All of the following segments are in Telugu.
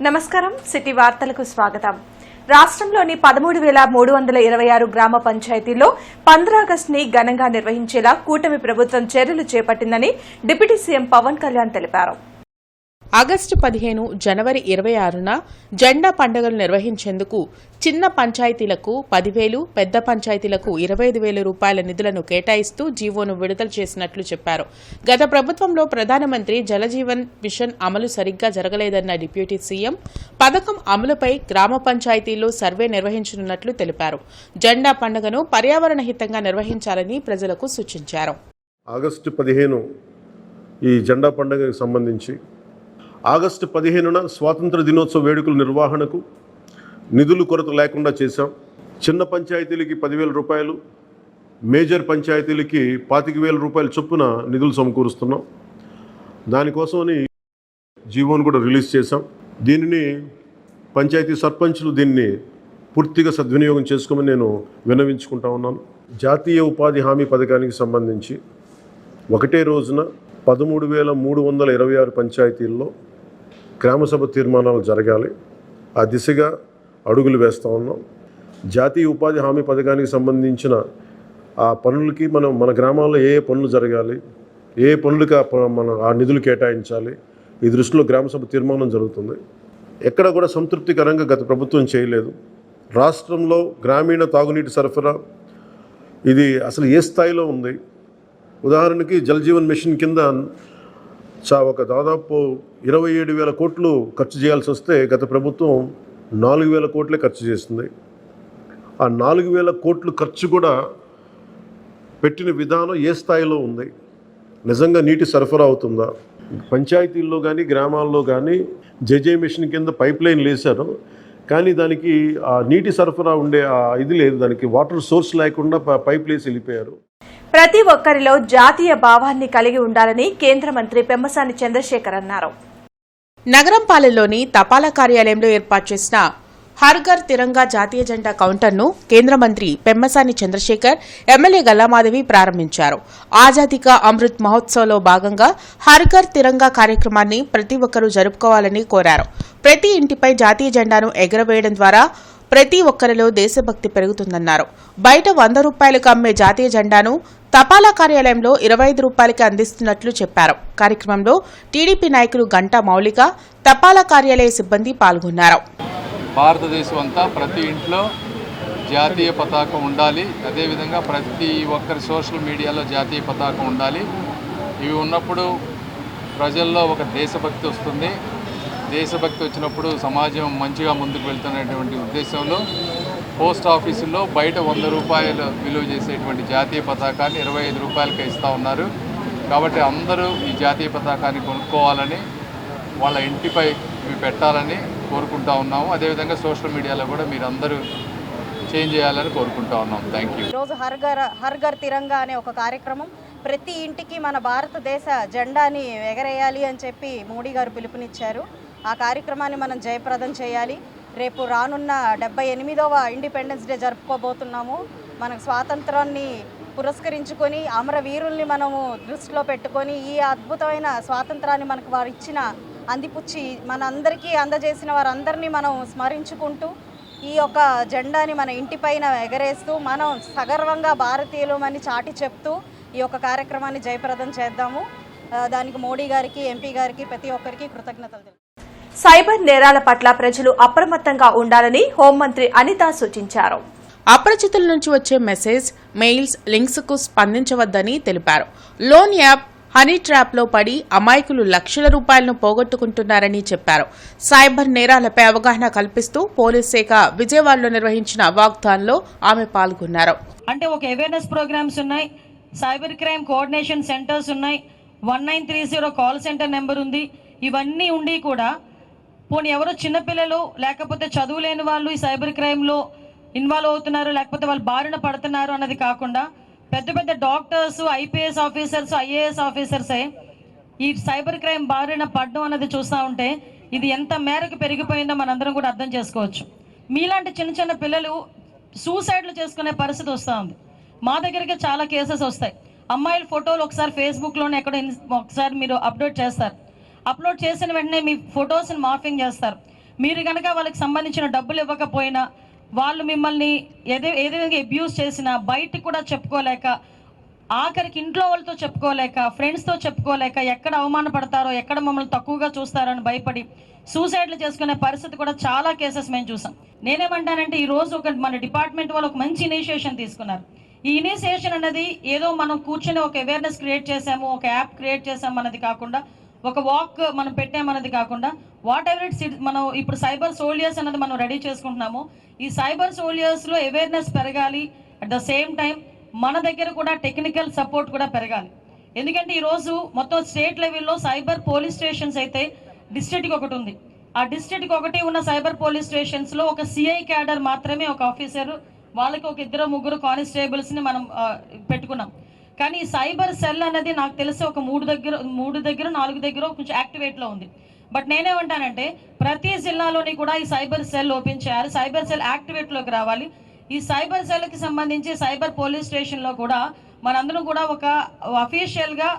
నమస్కారం సిటీ వార్తలకు స్వాగతం. రాష్ట్రంలోని 13,326 గ్రామ పంచాయతీల్లో 15 ఆగస్టుని ఘనంగా నిర్వహించేలా కూటమి ప్రభుత్వం చర్యలు చేపట్టిందని డిప్యూటీ సీఎం పవన్ కళ్యాణ్ తెలిపారు. ఆగస్టు 15 జనవరి 26న జెండా పండుగలు నిర్వహించేందుకు చిన్న పంచాయతీలకు 10,000, పెద్ద పంచాయతీలకు 25,000 రూపాయల నిధులను కేటాయిస్తూ జీవోను విడుదల చేసినట్లు చెప్పారు. గత ప్రభుత్వంలో ప్రధానమంత్రి జలజీవన్ మిషన్ అమలు సరిగ్గా జరగలేదన్న డిప్యూటీ సీఎం పథకం అమలుపై గ్రామ పంచాయతీల్లో సర్వే నిర్వహించనున్నట్లు తెలిపారు. జెండా పండుగను పర్యావరణ హితంగా నిర్వహించాలని ప్రజలకు సూచించారు. ఆగస్టు 15 ఈ జెండా పండుగకు సంబంధించి ఆగస్టు 15న స్వాతంత్ర దినోత్సవ వేడుకల నిర్వహణకు నిధులు కొరత లేకుండా చేశాం. చిన్న పంచాయతీలకి 10,000 రూపాయలు, మేజర్ పంచాయతీలకి 25,000 రూపాయల చొప్పున నిధులు సమకూరుస్తున్నాం. దానికోసమని జీవోను కూడా రిలీజ్ చేశాం. దీనిని పంచాయతీ సర్పంచులు దీన్ని పూర్తిగా సద్వినియోగం చేసుకోమని నేను విన్నవించుకుంటా ఉన్నాను. జాతీయ ఉపాధి హామీ పథకానికి సంబంధించి ఒకటే రోజున 13,326 పంచాయతీల్లో గ్రామసభ తీర్మానాలు జరగాలి. ఆ దిశగా అడుగులు వేస్తూ ఉన్నాం. జాతీయ ఉపాధి హామీ పథకానికి సంబంధించిన ఆ పనులకి మన గ్రామాల్లో ఏ పనులు జరగాలి, ఏ పనులకి ఆ నిధులు కేటాయించాలి, ఈ దృష్టిలో గ్రామసభ తీర్మానం జరుగుతుంది. ఎక్కడ కూడా సంతృప్తికరంగా గత ప్రభుత్వం చేయలేదు. రాష్ట్రంలో గ్రామీణ తాగునీటి సరఫరా ఇది అసలు ఏ స్థాయిలో ఉంది? ఉదాహరణకి జలజీవన్ మిషన్ కింద ఒక దాదాపు 27,000 కోట్లు ఖర్చు చేయాల్సి వస్తే గత ప్రభుత్వం 4,000 కోట్లే ఖర్చు చేస్తుంది. ఆ 4,000 కోట్లు ఖర్చు కూడా పెట్టిన విధానం ఏ స్థాయిలో ఉంది? నిజంగా నీటి సరఫరా అవుతుందా? పంచాయతీల్లో కానీ గ్రామాల్లో కానీ జేజే మిషన్ కింద పైప్ లైన్ వేశారు, కానీ దానికి ఆ నీటి సరఫరా ఉండే ఇది లేదు. దానికి వాటర్ సోర్స్ లేకుండా పైప్ లేసి వెళ్ళిపోయారు. ప్రతి ఒక్కరిలో జాతీయ భావాన్ని కలిగి ఉండాలని కేంద్ర మంత్రి పెమ్మసాని చంద్రశేఖర్ అన్నారు. నగరంపాలెంలోని తపాలా కార్యాలయంలో ఏర్పాటు చేసిన హర్ ఘర్ తిరంగా జాతీయ జెండా కౌంటర్ను కేంద్ర మంత్రి పెమ్మసాని చంద్రశేఖర్, ఎమ్మెల్యే గల్లామాధవి ప్రారంభించారు. ఆజాదీ కా అమృత్ మహోత్సవ్లో భాగంగా హర్ ఘర్ తిరంగా కార్యక్రమాన్ని ప్రతి ఒక్కరూ జరుపుకోవాలని కోరారు. ప్రతి ఇంటిపై జాతీయ జెండాను ఎగురవేయడం ద్వారా ప్రతి ఒక్కరిలో దేశభక్తి పెరుగుతుందన్నారు. బయట 100 రూపాయలకు అమ్మే జాతీయ జెండాను తపాలా కార్యాలయంలో 25 రూపాయలకి అందిస్తున్నట్లు చెప్పారు. కార్యక్రమంలో టీడీపీ నాయకులు గంటా మౌలిక, తపాలా కార్యాలయ సిబ్బంది పాల్గొన్నారు. భారతదేశం అంతా ప్రతి ఇంట్లో జాతీయ పతాకం ఉండాలి. అదేవిధంగా ప్రతి ఒక్కరి సోషల్ మీడియాలో జాతీయ పతాకం ఉండాలి. ఇవి ఉన్నప్పుడు ప్రజల్లో ఒక దేశభక్తి వస్తుంది. దేశభక్తి వచ్చినప్పుడు సమాజం మంచిగా ముందుకు వెళ్తున్నటువంటి ఉద్దేశంలో పోస్ట్ ఆఫీసుల్లో బయట 100 రూపాయలు విలువ చేసేటువంటి జాతీయ పతాకాన్ని 25 రూపాయలకి ఇస్తూ ఉన్నారు. కాబట్టి అందరూ ఈ జాతీయ పతాకాన్ని కొనుక్కోవాలని, వాళ్ళ ఇంటిపై ఇవి పెట్టాలని కోరుకుంటా ఉన్నాము. అదేవిధంగా సోషల్ మీడియాలో కూడా మీరు అందరూ చేంజ్ చేయాలని కోరుకుంటా ఉన్నాం. Thank you. ఈరోజు హర్ ఘర్ తిరంగా అనే ఒక కార్యక్రమం, ప్రతి ఇంటికి మన భారతదేశ జెండాని ఎగరేయాలి అని చెప్పి మోడీ గారు పిలుపునిచ్చారు. ఆ కార్యక్రమాన్ని మనం జయప్రదం చేయాలి. రేపు రానున్న 78వ ఇండిపెండెన్స్ డే జరుపుకోబోతున్నాము. మనకు స్వాతంత్రాన్ని పురస్కరించుకొని అమరవీరుల్ని మనము దృష్టిలో పెట్టుకొని ఈ అద్భుతమైన స్వాతంత్రాన్ని మనకు వారు ఇచ్చిన అందిపుచ్చి మనందరికీ అందజేసిన వారందరినీ మనం స్మరించుకుంటూ ఈ యొక్క జెండాని మన ఇంటిపైన ఎగరేస్తూ మనం సగర్వంగా భారతీయులమని చాటి చెప్తూ ఈ యొక్క కార్యక్రమాన్ని జయప్రదం చేద్దాము. దానికి మోడీ గారికి, ఎంపీ గారికి, ప్రతి ఒక్కరికి కృతజ్ఞతలు. సైబర్ నేరాల పట్ల ప్రజలు అప్రమత్తంగా ఉండాలని హోంమంత్రి అనిత సూచించారు. అపరిచితుల నుంచి వచ్చే మెసేజ్, మెయిల్స్, లింక్స్ కు స్పందించవద్దని తెలిపారు. లోన్ యాప్ హనీ ట్రాప్లో పడి అమాయకులు లక్షల రూపాయలను పోగొట్టుకుంటున్నారని చెప్పారు. సైబర్ నేరాలపై అవగాహన కల్పిస్తూ పోలీస్ శాఖ విజయవాడలో నిర్వహించిన వాగ్దాన్లో ఆమె పాల్గొన్నారు. అంటే ఒక అవేర్నెస్ ప్రోగ్రామ్స్ ఉన్నాయి, సైబర్ క్రైమ్ కోఆర్డినేషన్ సెంటర్స్ ఉన్నాయి, 1930 కాల్ సెంటర్ నెంబర్ ఉంది. ఇవన్నీ ఉండి కూడా పోనీ ఎవరో చిన్నపిల్లలు లేకపోతే చదువు లేని వాళ్ళు ఈ సైబర్ క్రైమ్లో ఇన్వాల్వ్ అవుతున్నారు, లేకపోతే వాళ్ళు బారిన పడుతున్నారు అన్నది కాకుండా పెద్ద పెద్ద డాక్టర్స్, ఐపీఎస్ ఆఫీసర్స్, ఐఏఎస్ ఆఫీసర్సే ఈ సైబర్ క్రైమ్ బారిన పడడం అన్నది చూస్తూ ఉంటే ఇది ఎంత మేరకు పెరిగిపోయిందో మనందరం కూడా అర్థం చేసుకోవచ్చు. మీలాంటి చిన్న చిన్న పిల్లలు సూసైడ్లు చేసుకునే పరిస్థితి వస్తూ ఉంది. మా దగ్గరికి చాలా కేసెస్ వస్తాయి. అమ్మాయిల ఫోటోలు ఒకసారి ఫేస్బుక్లోనే ఎక్కడ ఒకసారి మీరు అప్లోడ్ చేస్తారు. అప్లోడ్ చేసిన వెంటనే మీ ఫొటోస్ని మార్ఫింగ్ చేస్తారు. మీరు కనుక వాళ్ళకి సంబంధించిన డబ్బులు ఇవ్వకపోయినా, వాళ్ళు మిమ్మల్ని ఏదో విధంగా అబ్యూస్ చేసినా బయటికి కూడా చెప్పుకోలేక, ఆఖరికి ఇంట్లో వాళ్ళతో చెప్పుకోలేక, ఫ్రెండ్స్తో చెప్పుకోలేక, ఎక్కడ అవమానపడతారో, ఎక్కడ మమ్మల్ని తక్కువగా చూస్తారో అని భయపడి సూసైడ్లు చేసుకునే పరిస్థితి కూడా చాలా కేసెస్ మేము చూసాం. నేనేమంటానంటే ఈరోజు మన డిపార్ట్మెంట్ వాళ్ళు ఒక మంచి ఇనిషియేషన్ తీసుకున్నారు. ఈ ఇనిషియేషన్ అనేది ఏదో మనం కూర్చొని ఒక అవేర్నెస్ క్రియేట్ చేసాము, ఒక యాప్ క్రియేట్ చేసాము అన్నది కాకుండా, ఒక వాక్ మనం పెట్టామన్నది కాకుండా, వాట్ ఎవర్ ఇట్స్ మనం ఇప్పుడు సైబర్ సోల్జర్స్ అన్నది మనం రెడీ చేసుకుంటున్నాము. ఈ సైబర్ సోల్జర్స్లో అవేర్నెస్ పెరగాలి, అట్ ద సేమ్ టైం మన దగ్గర కూడా టెక్నికల్ సపోర్ట్ కూడా పెరగాలి. ఎందుకంటే ఈరోజు మొత్తం స్టేట్ లెవెల్లో సైబర్ పోలీస్ స్టేషన్స్ అయితే డిస్ట్రిక్ట్కి ఒకటి ఉంది. ఆ డిస్ట్రిక్ట్కి ఒకటి ఉన్న సైబర్ పోలీస్ స్టేషన్స్లో ఒక సిఐ క్యాడర్ మాత్రమే, ఒక ఆఫీసరు, వాళ్ళకి ఒక 2-3 కానిస్టేబుల్స్ని మనం పెట్టుకున్నాం. కానీ ఈ సైబర్ సెల్ అనేది నాకు తెలిసి ఒక 3 దగ్గర 4 దగ్గర కొంచెం యాక్టివేట్లో ఉంది. బట్ నేనేమంటానంటే ప్రతి జిల్లాలోని కూడా ఈ సైబర్ సెల్ ఓపెన్ చేయాలి, సైబర్ సెల్ యాక్టివేట్లోకి రావాలి. ఈ సైబర్ సెల్కి సంబంధించి సైబర్ పోలీస్ స్టేషన్లో కూడా మనందరం కూడా ఒక అఫీషియల్గా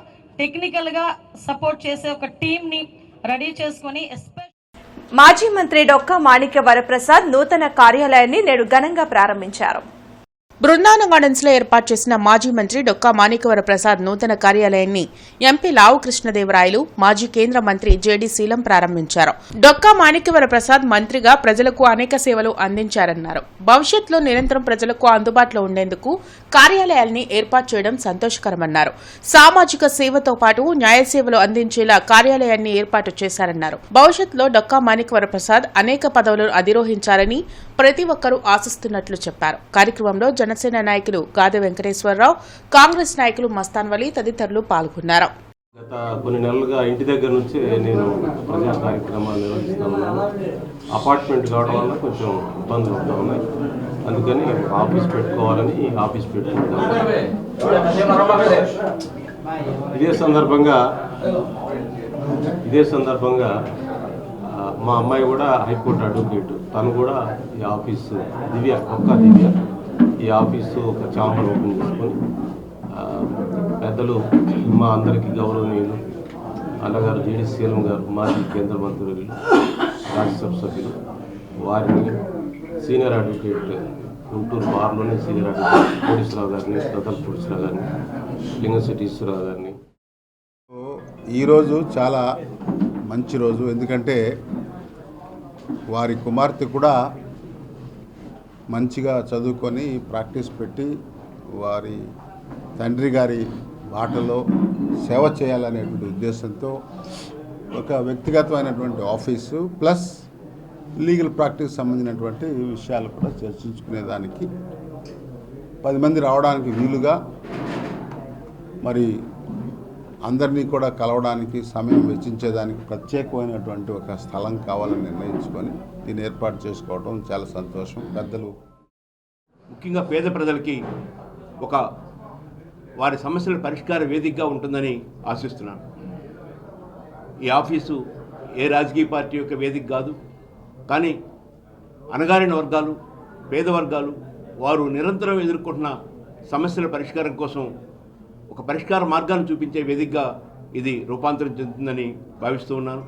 టెక్నికల్గా సపోర్ట్ చేసే ఒక టీంని రెడీ చేసుకొని, మాజీ మంత్రి డొక్కా మాణిక్య వరప్రసాద్ నూతన కార్యాలయాన్ని నేడు ఘనంగా ప్రారంభించారు. బృందావన గార్డెన్స్ లో ఏర్పాటు చేసిన మాజీ మంత్రి డొక్కా మాణిక్యవర ప్రసాద్ నూతన కార్యాలయాన్ని ఎంపీ లావు కృష్ణదేవరాయలు, మాజీ కేంద్ర మంత్రి జేడీ శీలం ప్రారంభించారు. డొక్కా మాణిక్యవర ప్రసాద్ మంత్రిగా ప్రజలకు అనేక సేవలు అందించారన్నారు. భవిష్యత్తులో నిరంతరం ప్రజలకు అందుబాటులో ఉండేందుకు కార్యాలయాల్ని ఏర్పాటు చేయడం సంతోషకరమన్నారు. సామాజిక సేవతో పాటు న్యాయ సేవలు అందించేలా కార్యాలయాన్ని ఏర్పాటు చేశారన్నారు. భవిష్యత్తులో డొక్కా మాణిక్యవర ప్రసాద్ అనేక పదవులను అధిరోహించాలని ప్రతి ఒక్కరూ ఆశిస్తున్నట్లు చెప్పారు. కార్యక్రమంలో జనసేన నాయకులు గాదె వెంకటేశ్వరరావు, కాంగ్రెస్ నాయకులు మస్తాన్ వలీ తదితరులు పాల్గొన్నారు. గత కొన్ని నెలలుగా ఇంటి దగ్గర నుంచి నేను ప్రజా కార్యక్రమాలు నిర్వహిస్తూ ఉన్నాను. అపార్ట్మెంట్ కావడం వల్ల కొంచెం ఇబ్బందులు అవుతూ ఉన్నాయి. అందుకని ఆఫీస్ పెట్టుకోవాలని ఆఫీస్ పెట్టుకుంటాను. ఇదే సందర్భంగా మా అమ్మాయి కూడా హైకోర్టు అడ్వకేట్, తను కూడా ఈ ఆఫీసు దివ్య ఈ ఆఫీసు ఒక ఛాంబర్ ఓపెన్ చేసుకొని పెద్దలు మా అందరికీ గౌరవనీయులు అన్నగారు జేడీ శీలం గారు, మాజీ కేంద్ర మంత్రులు, రాజ్యసభ సభ్యులు, వారిని సీనియర్ అడ్వకేట్ గుంటూరు బార్లోనే సీనియర్ అడ్వకేట్ కోటేశ్వరరావు గారిని, ప్రతాప్ కోటేశ్వరరావు గారిని, లింగశెట్టి ఈశ్వరరావు గారిని. ఈరోజు చాలా మంచి రోజు. ఎందుకంటే వారి కుమార్తె కూడా మంచిగా చదువుకొని ప్రాక్టీస్ పెట్టి వారి తండ్రి గారి బాటలో సేవ చేయాలనేటువంటి ఉద్దేశంతో ఒక వ్యక్తిగతమైనటువంటి ఆఫీసు ప్లస్ లీగల్ ప్రాక్టీస్ సంబంధించినటువంటి విషయాలు కూడా చర్చించుకునేదానికి 10 మంది రావడానికి వీలుగా, మరి అందరినీ కూడా కలవడానికి సమయం వెచ్చించేదానికి ప్రత్యేకమైనటువంటి ఒక స్థలం కావాలని నిర్ణయించుకొని దీన్ని ఏర్పాటు చేసుకోవడం చాలా సంతోషం. పెద్దలు ముఖ్యంగా పేద ప్రజలకి ఒక వారి సమస్యల పరిష్కార వేదికగా ఉంటుందని ఆశిస్తున్నాను. ఈ ఆఫీసు ఏ రాజకీయ పార్టీ యొక్క వేదిక కాదు, కానీ అణగారిన వర్గాలు, పేద వర్గాలు వారు నిరంతరం ఎదుర్కొంటున్న సమస్యల పరిష్కారం కోసం ఒక పరిష్కార మార్గాన్ని చూపించే వేదికగా ఇది రూపాంతరం చెందుతుందని భావిస్తూ ఉన్నాను.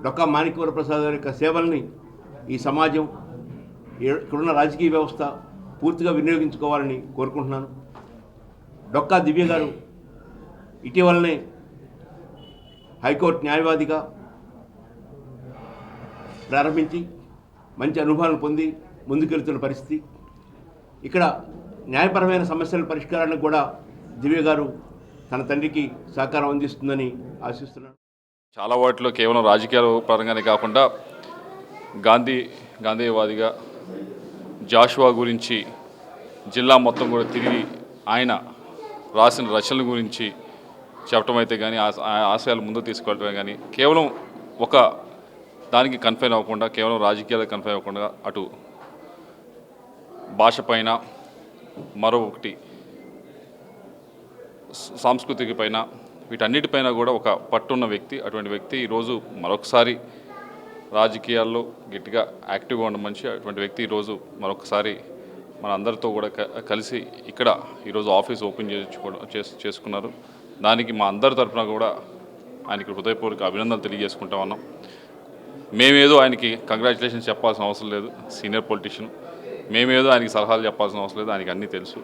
డొక్కా మాణిక్యవర ప్రసాద్ గారి యొక్క సేవల్ని ఈ సమాజం, ఇక్కడున్న రాజకీయ వ్యవస్థ పూర్తిగా వినియోగించుకోవాలని కోరుకుంటున్నాను. డొక్కా దివ్య గారు ఇటీవలనే హైకోర్టు న్యాయవాదిగా ప్రారంభించి మంచి అనుభవాలను పొంది ముందుకెళ్తున్న పరిస్థితి. ఇక్కడ న్యాయపరమైన సమస్యల పరిష్కారానికి కూడా దివ్య గారు తన తండ్రికి సహకారం అందిస్తుందని ఆశిస్తున్నాను. చాలా వాటిలో కేవలం రాజకీయాల పరంగానే కాకుండా గాంధీవాదిగా జాషువా గురించి జిల్లా మొత్తం కూడా తిరిగి ఆయన రాసిన రచనల గురించి చెప్పడం అయితే కానీ, ఆశయాలు ముందుకు తీసుకెళ్ళటమే కానీ, కేవలం ఒక దానికి కన్ఫైన్ అవ్వకుండా, కేవలం రాజకీయాలకు కన్ఫైన్ అవ్వకుండా అటు భాష పైన, మరొకటి సాంస్కృతిక పైన, వీటన్నిటిపైన కూడా ఒక పట్టున్న వ్యక్తి. అటువంటి వ్యక్తి ఈరోజు మరొకసారి రాజకీయాల్లో గట్టిగా యాక్టివ్గా ఉన్న మనిషి. అటువంటి వ్యక్తి ఈరోజు మరొకసారి మన అందరితో కూడా కలిసి ఇక్కడ ఈరోజు ఆఫీస్ ఓపెన్ చేసుకున్నారు. దానికి మా అందరి తరఫున కూడా ఆయనకి హృదయపూర్వక అభినందనలు తెలియజేసుకుంటా ఉన్నాం. మేమేదో ఆయనకి కంగ్రాచులేషన్స్ చెప్పాల్సిన అవసరం లేదు, సీనియర్ పొలిటీషియన్. మేమేదో ఆయనకి సలహాలు చెప్పాల్సిన అవసరం లేదు, ఆయనకి అన్నీ తెలుసు.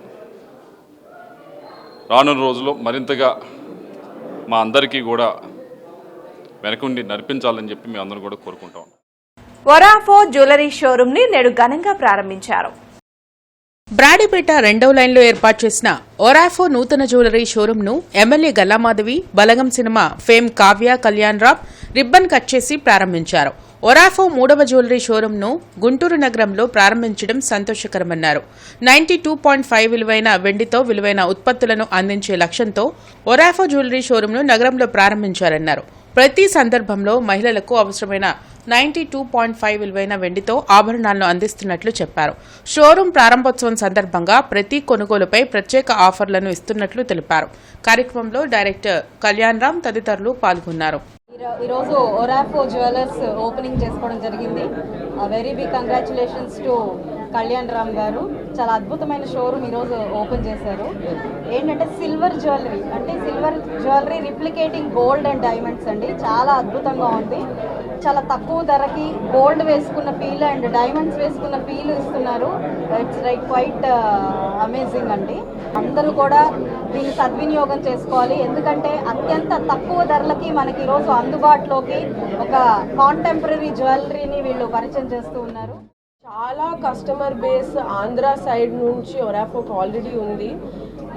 రానున్న రోజుల్లో మరింతగా మా అందరికీ కూడా వెనకుండి నడిపించాలని చెప్పి మేము అందరం కూడా కోరుకుంటాం. ఒరాఫో జ్యువెలరీ షోరూమ్ ని నేడు ఘనంగా ప్రారంభించారు. బ్రాడీపేట 2వ లైన్లో ఏర్పాటు చేసిన ఒరాఫో నూతన జ్యువెలరీ షోరూంను ఎమ్మెల్యే గల్లామాధవి, బలగం సినిమా fame Kavya Kalyan Ram ribbon cut చేసి ప్రారంభించారు. ఒరాఫో 3వ జ్యువెలరీ షోరూంను గుంటూరు నగరంలో ప్రారంభించడం సంతోషకరమన్నారు. 92.5 విలువైన వెండితో విలువైన ఉత్పత్తులను అందించే లక్ష్యంతో ఒరాఫో జ్యువెలరీ షోరూంను నగరంలో ప్రారంభించారన్నారు. ప్రతి సందర్భంలో మహిళలకు అవసరమైన 92.5 విలువైన వెండితో ఆభరణాలను అందిస్తున్నట్లు చెప్పారు. షోరూం ప్రారంభోత్సవం సందర్భంగా ప్రతి కొనుగోలుపై ప్రత్యేక ఆఫర్లను ఇస్తున్నట్లు తెలిపారు. కార్యక్రమంలో డైరెక్టర్ కళ్యాణ్ రామ్ తదితరులు పాల్గొన్నారు. ఈరోజు ఒరాఫో జ్యువెలర్స్ ఓపెనింగ్ చేసుకోవడం జరిగింది. Very big congratulations to Kalyan Ram garu. చాలా అద్భుతమైన షోరూమ్ ఈరోజు ఓపెన్ చేశారు. ఏంటంటే silver jewellery replicating gold and diamonds అండి. చాలా అద్భుతంగా ఉంది. చాలా తక్కువ ధరకి గోల్డ్ వేసుకున్న ఫీల్ అండ్ డైమండ్స్ వేసుకున్న ఫీల్ ఇస్తున్నారు. ఇట్స్ లైక్ క్వైట్ అమేజింగ్ అండి. అందరూ కూడా దీన్ని సద్వినియోగం చేసుకోవాలి. ఎందుకంటే అత్యంత తక్కువ ధరలకి మనకి ఈరోజు అందుబాటులోకి ఒక కాంటెంపరీ జ్యువెలరీని వీళ్ళు పరిచయం చేస్తూ ఉన్నారు. చాలా కస్టమర్ బేస్ ఆంధ్ర సైడ్ నుంచి ఒరాఫోకి ఆల్రెడీ ఉంది.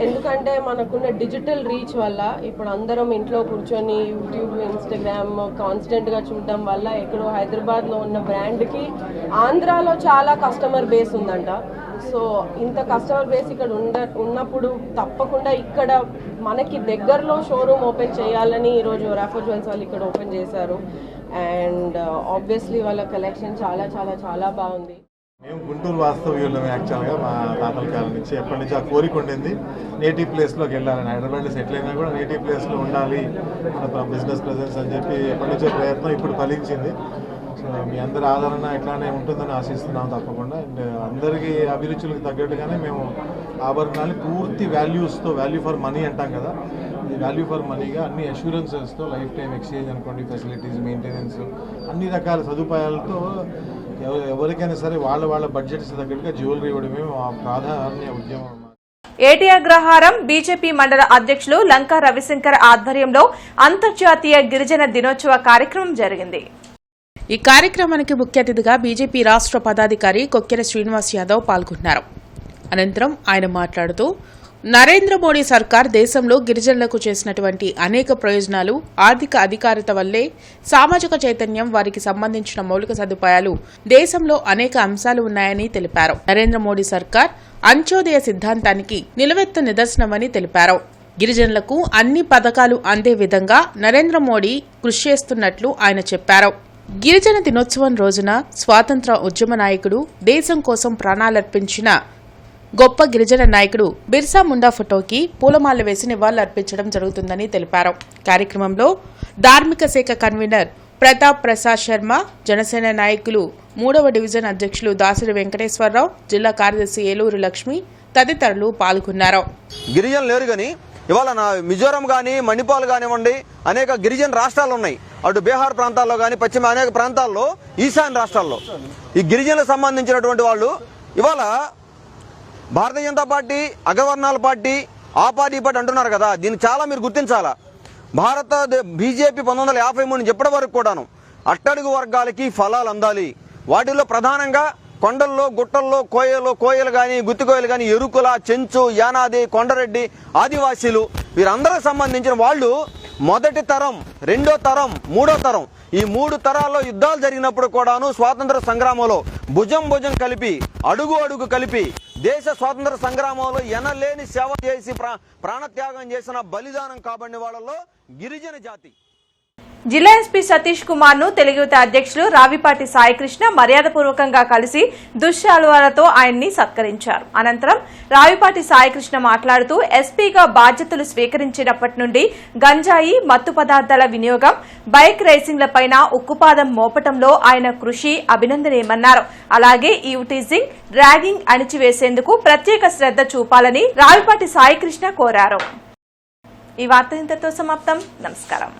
ఎందుకంటే మనకున్న డిజిటల్ రీచ్ వల్ల ఇప్పుడు అందరం ఇంట్లో కూర్చొని యూట్యూబ్, ఇన్స్టాగ్రామ్ కాన్స్టెంట్గా చూడడం వల్ల ఎక్కడో హైదరాబాద్లో ఉన్న బ్రాండ్కి ఆంధ్రాలో చాలా కస్టమర్ బేస్ ఉందంట. సో ఇంత కస్టమర్ బేస్ ఇక్కడ ఉన్నప్పుడు తప్పకుండా ఇక్కడ మనకి దగ్గరలో షోరూమ్ ఓపెన్ చేయాలని ఈరోజు ఒరాఫో జ్యువెల్స్ వాళ్ళు ఇక్కడ ఓపెన్ చేశారు. అండ్ ఆబ్వియస్లీ వాళ్ళ కలెక్షన్ చాలా చాలా చాలా బాగుంది. మేము గుంటూరు వాస్తవ్యులం. యాక్చువల్గా మా తాతల కాలం నుంచి ఎప్పటి నుంచి ఆ కోరిక ఉండింది నేటివ్ ప్లేస్లోకి వెళ్ళాలని. హైదరాబాద్లో సెటిల్ అయినా కూడా నేటివ్ ప్లేస్లో ఉండాలి మన బిజినెస్ ప్రెజెన్స్ అని చెప్పి ఎప్పటి నుంచో ప్రయత్నం ఇప్పుడు ఫలించింది. సో మీ అందరి ఆదరణ ఇట్లానే ఉంటుందని ఆశిస్తున్నాం తప్పకుండా. అండ్ అందరికీ అభిరుచులకు తగ్గట్టుగానే మేము ఆభరణాలు పూర్తి వాల్యూస్తో, వాల్యూ ఫర్ మనీ అంటాం కదా, ఈ వాల్యూ ఫర్ మనీగా అన్ని అష్యూరెన్సెస్తో, లైఫ్ టైం ఎక్స్చేంజ్ అనుకోండి, ఫెసిలిటీస్, మెయింటెనెన్స్, అన్ని రకాల సదుపాయాలతో ఎవరికైనా సరే వాళ్ళ బడ్జెట్స్ తగ్గట్టుగా జ్యువెలరీ ఇవ్వడమే మా ప్రాధాన్య ఉద్యమం. ఏటీ అగ్రహారం బీజేపీ మండల అధ్యక్షులు లంకా రవిశంకర్ ఆధ్వర్యంలో అంతర్జాతీయ గిరిజన దినోత్సవ కార్యక్రమం జరిగింది. ఈ కార్యక్రమానికి ముఖ్య అతిథిగా బీజేపీ రాష్ట్ర పదాధికారి కొక్కెర శ్రీనివాస్ యాదవ్ పాల్గొన్నారు. అనంతరం ఆయన మాట్లాడుతూ నరేంద్ర మోడీ సర్కార్ దేశంలో గిరిజనులకు చేసినటువంటి అనేక ప్రయోజనాలు, ఆర్థిక అధికారిత వల్లే సామాజిక చైతన్యం, వారికి సంబంధించిన మౌలిక సదుపాయాలు, దేశంలో అనేక అంశాలు ఉన్నాయని తెలిపారు. నరేంద్ర మోడీ సర్కార్ అంత్యోదయ సిద్ధాంతానికి నిలువెత్తు నిదర్శనమని తెలిపారు. గిరిజనులకు అన్ని పథకాలు అందే విధంగా నరేంద్ర మోడీ కృషి చేస్తున్నట్లు ఆయన చెప్పారు. గిరిజన దినోత్సవం రోజున స్వాతంత్ర ఉద్యమ నాయకుడు, దేశం కోసం ప్రాణాలర్పించిన గొప్ప గిరిజన నాయకుడు బిర్సా ముండా ఫోటోకి పూలమాల వేసి నివాళులర్పించడం జరుగుతుందని తెలిపారు. కార్యక్రమంలో ధార్మిక శాఖ కన్వీనర్ ప్రతాప్ ప్రసాద్ శర్మ, జనసేన నాయకులు 3వ డివిజన్ అధ్యక్షులు దాసరి వెంకటేశ్వరరావు, జిల్లా కార్యదర్శి ఏలూరు లక్ష్మి తదితరులు పాల్గొన్నారు. గిరిజనులు లేరు కానీ ఇవాళ మిజోరం కానీ, మణిపాల్ కానివ్వండి, అనేక గిరిజన రాష్ట్రాలు ఉన్నాయి. అటు బీహార్ ప్రాంతాల్లో కానీ, పశ్చిమ అనేక ప్రాంతాల్లో, ఈశాన్య రాష్ట్రాల్లో ఈ గిరిజనులకు సంబంధించినటువంటి వాళ్ళు ఇవాళ భారతీయ జనతా పార్టీ, అగ్రవర్ణాల పార్టీ, ఆ పార్టీ అంటున్నారు కదా, దీన్ని చాలా మీరు గుర్తించాలా. బీజేపీ 1953 నుంచి ఇప్పటి వరకు కూడాను అట్టడుగు వర్గాలకి ఫలాలు అందాలి. వాటిల్లో ప్రధానంగా కొండల్లో, గుట్టల్లో, కోయలు కానీ, గుత్తికోయలు కానీ, ఎరుకుల, చెంచు, యానాది, కొండరెడ్డి, ఆదివాసీలు వీరందరికి సంబంధించిన వాళ్ళు మొదటి తరం, రెండో తరం, మూడో తరం, ఈ 3 తరాల్లో యుద్ధాలు జరిగినప్పుడు కూడాను స్వాతంత్ర సంగ్రామంలో భుజం కలిపి, అడుగు కలిపి దేశ స్వాతంత్ర సంగ్రామంలో ఎనలేని సేవ చేసి ప్రాణత్యాగం చేసిన బలిదానం కాబడిన వాళ్ళలో గిరిజన జాతి. జిల్లా ఎస్పీ సతీష్ కుమార్ ను తెలుగుయువత అధ్యక్షులు రావిపాటి సాయికృష్ణ మర్యాదపూర్వకంగా కలిసి దుశ్శాలువాలతో ఆయన్ని సత్కరించారు. అనంతరం రావిపాటి సాయికృష్ణ మాట్లాడుతూ ఎస్పీగా బాధ్యతలు స్వీకరించినప్పటి నుండి గంజాయి, మత్తు పదార్థాల వినియోగం, బైక్ రేసింగ్లపైన ఉక్కుపాదం మోపటంలో ఆయన కృషి అభినందనీయమన్నారు. అలాగే ఈవ్టీజింగ్, ర్యాగింగ్ అణిచివేసేందుకు ప్రత్యేక శ్రద్ధ చూపాలని రావిపాటి సాయికృష్ణ కోరారు. ఈ వార్త ఇంతతో సమాప్తం. నమస్కారం.